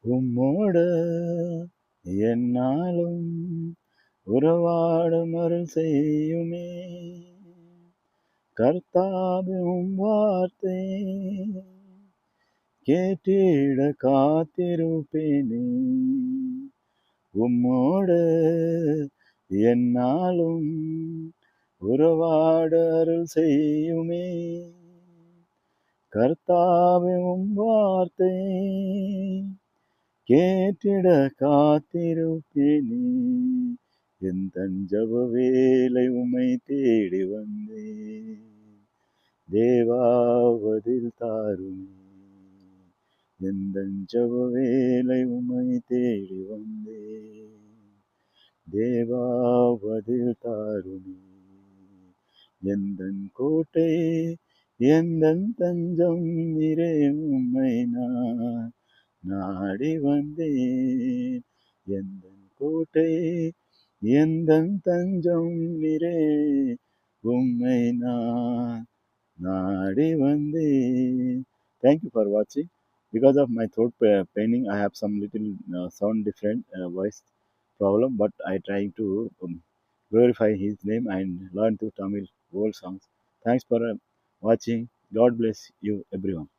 உம்மோடு என்னாலும் உறவாடும் அருள் செய்யுமே. கர்த்தாவே உம் வார்த்தை கேட்டிட காத்திருப்பேனே. உம்மோடு என்னாலும் உறவாட அருள் செய்யுமே. கர்த்தாவே உம் வார்த்தை கேட்டிட காத்திருப்பேனே. என் தஞ்சவ வேலை உமை தேடி வந்தேன். தேவாவதில் தாருமே. என் தஞ்சவ வேலை உமை தேடி வந்தேன். தேவாவதில் தாருமே. எந்தன் கோட்டை எந்தன் தஞ்சம் நிறை உம்மை நான் நாடி வந்தேன். எந்தன் கோட்டை எந்தன் தஞ்சம் நிறை உம்மை நான் நாடி வந்தேன். Thank you for watching. Because of my throat paining, I have some little sound different voice problem, but I try to glorify His name and learn to Tamil old songs. Thanks for watching. God bless you, everyone.